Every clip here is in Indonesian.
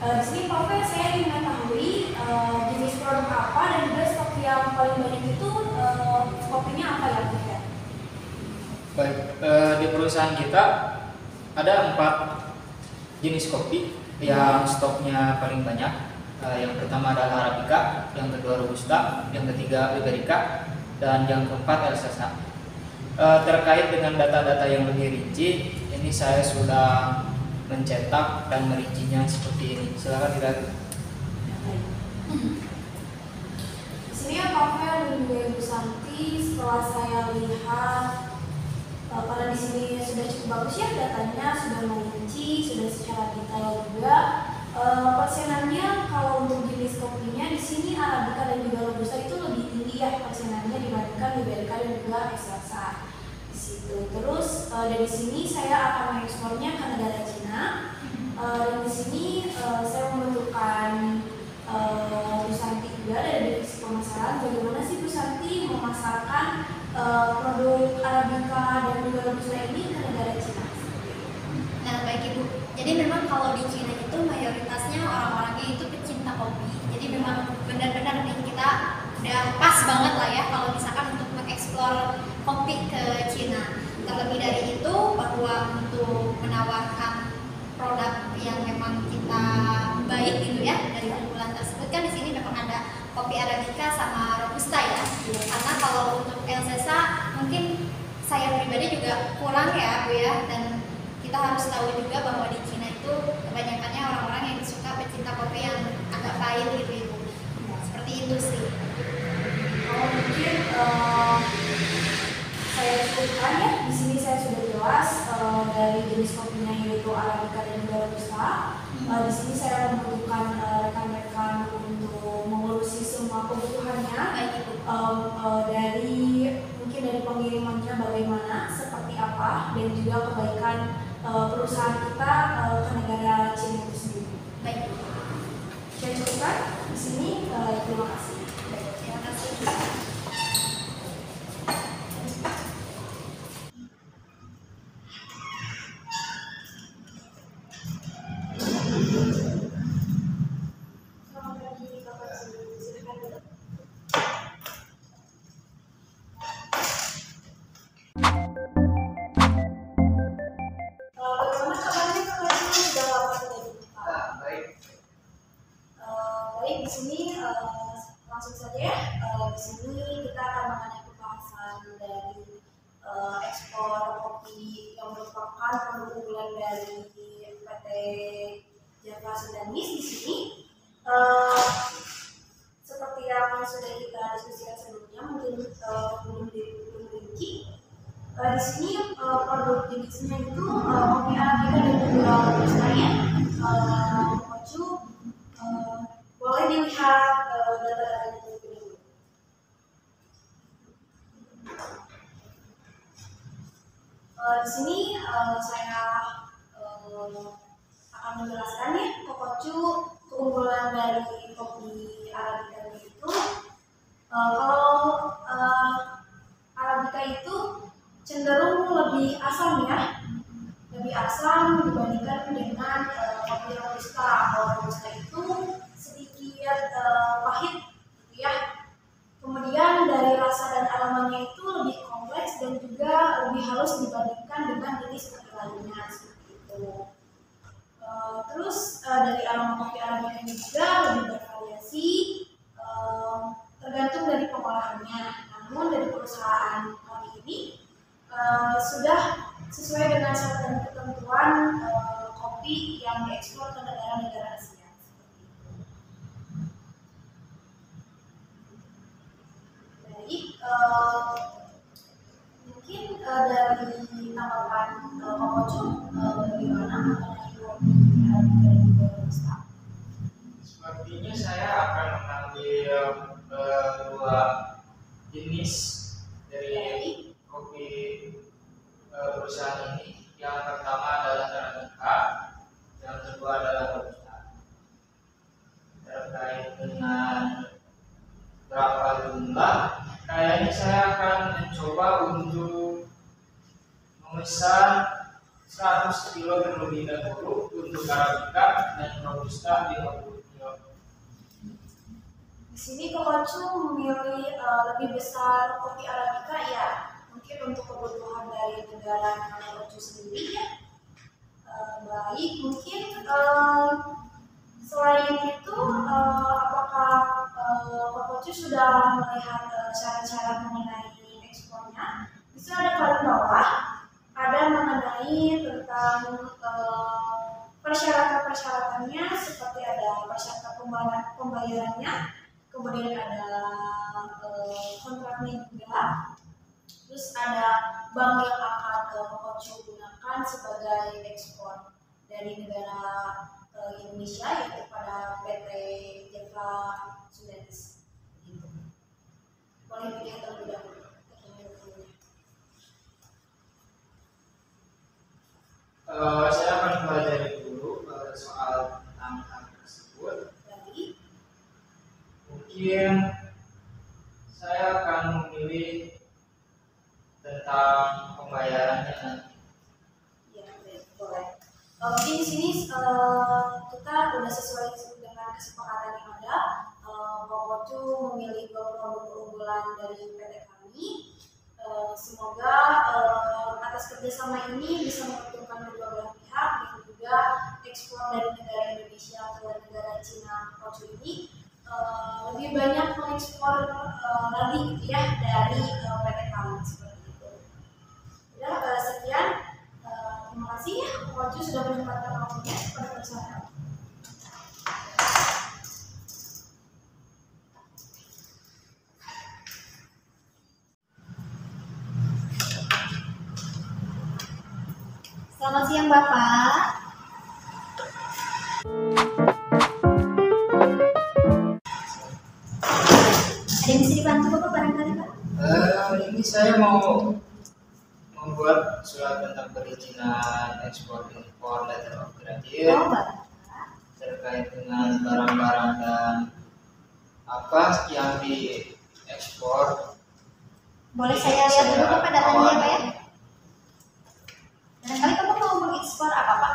Di sini Pak Fe, saya ingin mengetahui jenis produk apa dan juga stok yang paling banyak itu kopinya apa ya Pak Fe? Baik, di perusahaan kita ada 4 jenis kopi yang stoknya paling banyak. Yang pertama adalah Arabica, yang kedua Robusta, yang ketiga Liberica, dan yang keempat Elsasa. Terkait dengan data-data yang lebih rinci, ini saya sudah mencetak dan merincinya seperti ini. Silakan dilihat. Di sini ya Pak Fe dan juga Ibu Santi, setelah saya lihat karena di sini sudah cukup bagus ya datanya, sudah merinci, sudah secara detail juga. Persenannya kalau untuk jenis kopinya di sini Arabica dan juga Robusta itu lebih tinggi ya persenannya dibandingkan Liberica dan juga Excelsa di situ. Terus dari sini saya akan mengekspornya ke negara Cina. Dan di sini saya membutuhkan Bu Santi juga dari divisi pemasaran. Bagaimana sih Bu Santi memasarkan produk Arabica dan juga Robusta ini ke negara Cina? Nah, baik Ibu. Jadi memang kalau di Cina itu mayoritasnya orang-orangnya itu pecinta kopi. Jadi memang benar-benar nih kita udah pas banget lah ya kalau misalkan untuk mengeksplor kopi ke Cina. Terlebih dari itu bahwa untuk menawarkan produk yang memang kita baik gitu ya dari unggulan tersebut kan di sini memang ada kopi Arabica sama Robusta ya. Karena kalau untuk Elsasa mungkin saya pribadi juga kurang ya Bu ya, dan kita harus tahu juga bahwa di Cina itu kebanyakannya orang-orang yang suka pecinta kopi yang agak pahit gitu Ibu. Seperti itu sih. Kalau mungkin saya sebutkan ya, di sini saya sudah jelas dari jenis kopinya yaitu Arabica dan juga Robusta. Di sini saya membutuhkan rekan-rekan untuk mengurusi semua kebutuhannya, dari mungkin dari pengirimannya bagaimana, seperti apa, dan juga kebaikan perusahaan kita ke negara Cina itu sendiri. Baik. Saya cukupkan di sini. Terima kasih. Baik, terima kasih. Selamat pagi Bapak Ibu. Silakan duduk. Bagaimana kabarnya Bapak Ibu? Sudah lama tidak jumpa. Baik. Baik, di sini langsung saja ya. Di sini kita akan mengenai pembahasan dari ekspor kopi yang merupakan produk unggulan dari PT Java Sudanis. Di sini seperti yang sudah kita diskusikan sebelumnya, mungkin belum dirinci. Di sini produk jenisnya itu kopi Arabica dan juga Robusta ya. Kocu, boleh dilihat data-datanya terlebih dahulu. Di sini saya akan menjelaskan ya Kokocu, keunggulan dari kopi Arabica itu. Kalau Arabica itu cenderung lebih asam ya, lebih asam dibandingkan dengan kopi Robusta. Kalau Robusta itu sedikit pahit gitu ya. Kemudian dari rasa dan aromanya itu lebih kompleks dan juga lebih halus dibandingkan dengan jenis kopi lainnya seperti itu. Terus dari aroma kopi Arabica ini juga lebih bervariasi, tergantung dari pengolahannya. Namun dari perusahaan kami ini sudah sesuai dengan syarat dan ketentuan kopi yang diekspor ke negara-negara Asia. Baik, mungkin dari tanggapan Kokocu bagaimana mengenai kopi Arabica dan juga Robusta? Sepertinya saya akan mengambil 2 jenis dari kopi perusahaan ini. Yang pertama adalah Arabica, yang kedua adalah Robusta. Terkait dengan berapa jumlah, kayaknya saya akan mencoba untuk memesan 100 kilo terlebih dahulu untuk Arabica dan robusta 50 kg. Di sini Kokocu memilih lebih besar kopi Arabica ya, mungkin untuk kebutuhan dari negara Kokocu sendiri ya. Baik, mungkin selain itu apakah Kokocu sudah melihat syarat-syarat mengenai ekspornya? Bisa ada paling bawah ada mengenai tentang persyaratan-persyaratannya, seperti ada persyaratan pembayarannya, kemudian ada kontraknya juga, terus ada bank yang akan Kokocu gunakan sebagai ekspor dari negara Indonesia, yaitu pada PT Java Sudanis. Gitu. Boleh dilihat terlebih dahulu. Saya akan pelajari dulu soal tentang hal tersebut. Jadi, Mungkin saya akan memilih tentang pembayarannya nanti. ya, boleh. Mungkin di sini kita udah sesuai dengan kesepakatan yang ada. Kokocu memilih produk unggulan dari PT kami. Semoga atas kerjasama ini bisa menguntungkan kedua belah pihak, dan juga ekspor dari negara Indonesia ke negara Cina Kokocu ini lebih banyak mengekspor lagi gitu ya dari PT kami seperti itu. Udah sekian. Terima kasih ya, Kokocu sudah menyempatkan waktunya pada perusahaan. Selamat siang Bapak. Ada yang bisa dibantu Bapak barangkali Pak? Ini saya mau membuat surat tentang perizinan ekspor impor letter of credit Oh Bapak. terkait dengan barang-barang dan apa yang diekspor. Boleh saya lihat dulu Bapak datanya ya Pak ya? Barangkali Bapak mau mengekspor apa Pak?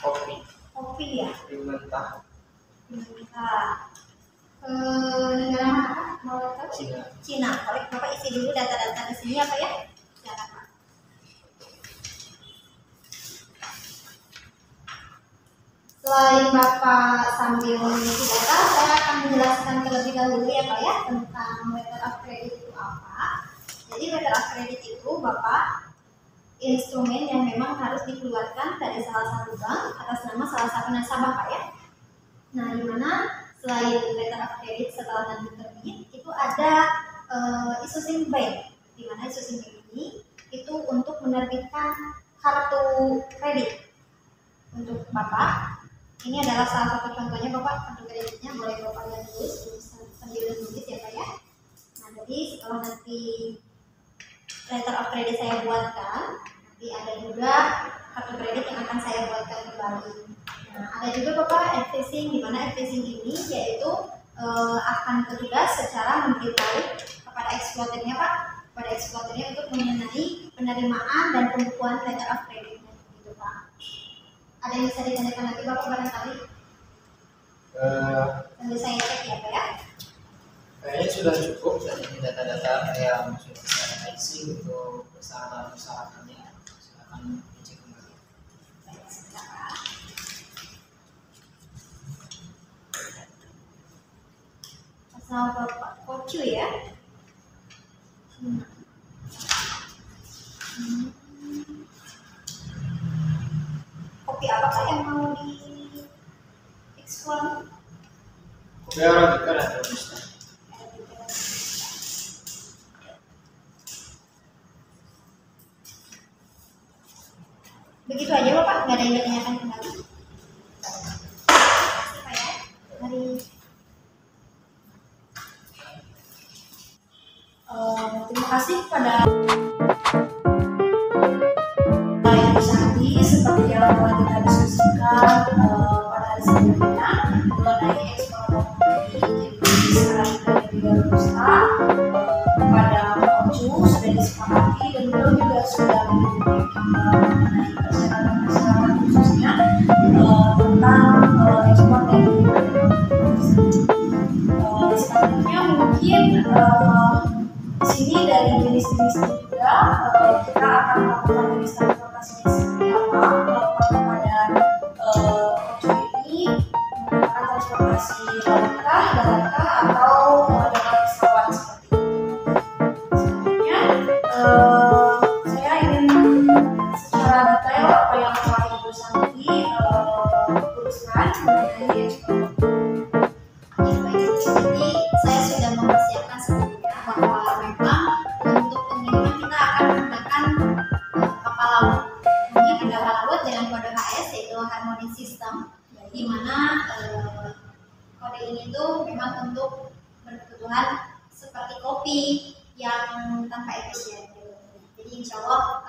Kopi, Kopi ya? kopi mentah Kita negara mana Pak? Mau tahu? Cina. Cina. Boleh Bapak isi dulu data-data di sini apa ya? Silakan Pak. Selain Bapak sambil mengisi data, saya akan menjelaskan terlebih dahulu ya Pak ya tentang letter of credit itu apa. Jadi letter of credit itu Bapak instrumen yang memang harus dikeluarkan dari salah satu bank atas nama salah satu nasabah Pak ya. Nah, di mana selain letter of credit setelah nanti terbit, itu ada issuing bank, di mana issuing bank ini itu untuk menerbitkan kartu kredit untuk Bapak. Ini adalah salah satu contohnya Bapak, kartu kreditnya boleh Bapak lihat dulu sambil nulis ya Pak ya. Nah, jadi setelah nanti letter of credit saya buatkan, nanti ada juga kartu kredit yang akan saya buatkan kembali. Nah, ada juga Bapak advising, di mana advising ini yaitu akan bertugas secara memberitahu kepada eksploiternya Pak, kepada eksploiternya untuk mengenai penerimaan dan pembukuan letter of creditnya, gitu Pak. Ada yang bisa ditanyakan lagi Bapak barangkali? Sambil saya cek ya Pak ya. Kayaknya sudah cukup dari data-data yang sudah saya isi untuk persyaratan-persyaratannya. Silakan dicek kembali. Baik, sebentar Pak. Asal Bapak Kocu ya. Kopi apa Pak yang mau diekspor? Kopi Arabica dan robusta. Begitu aja Bapak, nggak ada yang ditanyakan kembali. Terima kasih Pak ya. Mari. Terima kasih kepada Ibu Santi, seperti yang telah kita diskusikan pada hari sebelumnya mengenai ekspor kopi sekarang dan juga robusta pada Kokocu sudah disepakati, dan beliau juga sudah mengenai persyaratan-persyaratan khususnya sini dari jenis-jenisnya juga kita akan melakukan jenis transportasinya seperti apa, melakukan kepada pocong ini menggunakan transportasi lautkah, daratkah, atau dengan pesawat seperti itu. Selanjutnya saya ingin secara detail apa yang telah Ibu Santi uruskan mengenai Jadi saya sudah mempersiapkan sebelumnya bahwa memang untuk pengiriman kita akan menggunakan kapal laut. Ini adalah kapal laut dengan kode HS yaitu Harmonic System, di mana kode ini tuh memang untuk berkebutuhan seperti kopi yang tanpa efisien. Jadi insya Allah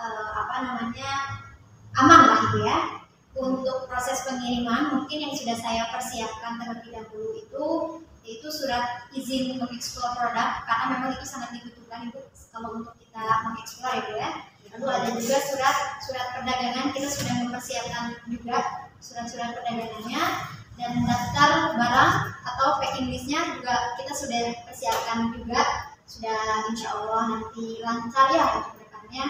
aman lah gitu ya. Untuk proses pengiriman mungkin yang sudah saya persiapkan terlebih dahulu itu surat izin mengeksplor produk, karena memang itu sangat dibutuhkan Ibu kalau untuk kita mengeksplor ya. Lalu ada juga surat perdagangan, kita sudah mempersiapkan juga surat-surat perdagangannya, dan daftar barang atau packing listnya juga kita sudah persiapkan juga, sudah insya Allah nanti lancar ya untuk rekannya.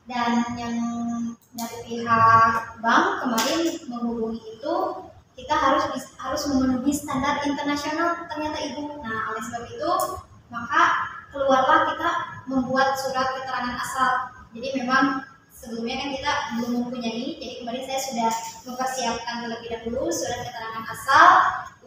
Dan yang dari pihak bank kemarin menghubungi itu kita harus memenuhi standar internasional ternyata Ibu. Nah oleh sebab itu maka keluarlah kita membuat surat keterangan asal. Jadi memang sebelumnya kan kita belum mempunyai, jadi kemarin saya sudah mempersiapkan terlebih dahulu surat keterangan asal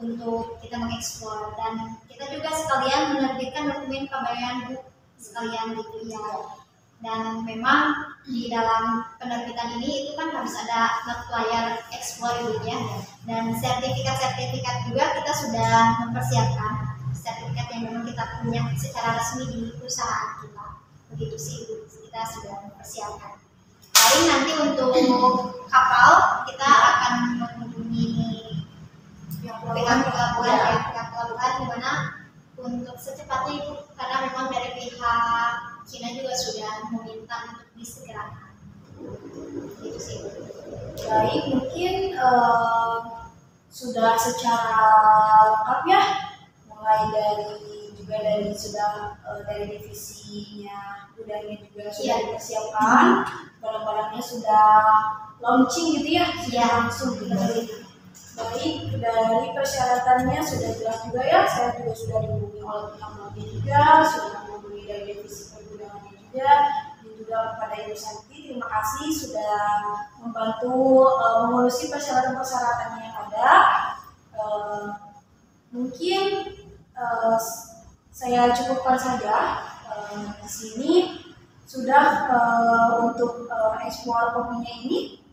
untuk kita mengeksplor, dan kita juga sekalian menerbitkan dokumen pembayaran Bu sekalian gitu ya. Dan memang di dalam penerbitan ini itu kan harus ada multiplier explore ya, dan sertifikat juga kita sudah mempersiapkan sertifikat yang memang kita punya secara resmi di perusahaan kita, begitu sih kita sudah mempersiapkan. Paling nanti untuk kapal kita akan menghubungi pihak pelabuhan di mana untuk secepatnya Ibu, karena memang dari pihak Cina juga sudah meminta untuk disegerakan. Itu sih. Baik, mungkin sudah secara lengkap ya, mulai dari divisinya gudangnya juga sudah dipersiapkan, barang-barangnya sudah launching gitu ya, sudah langsung gitu. Baik, dari persyaratannya sudah jelas juga ya, saya juga sudah dihubungi oleh pihak lobby juga, sudah menghubungi dari divisi pergudangannya juga, dan juga kepada Ibu Santi, terima kasih sudah membantu mengurusi persyaratan-persyaratannya yang ada. Mungkin saya cukupkan saja di sini sudah untuk eksplor kopinya ini.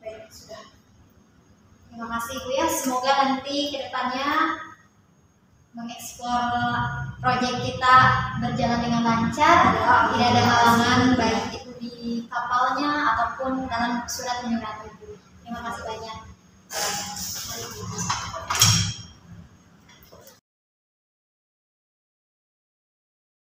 Baik, sudah. Terima kasih Bu ya, semoga nanti kedepannya mengeksplor proyek kita berjalan dengan lancar, tidak ada halangan baik itu di kapalnya ataupun dalam surat menyurat. Terima kasih banyak.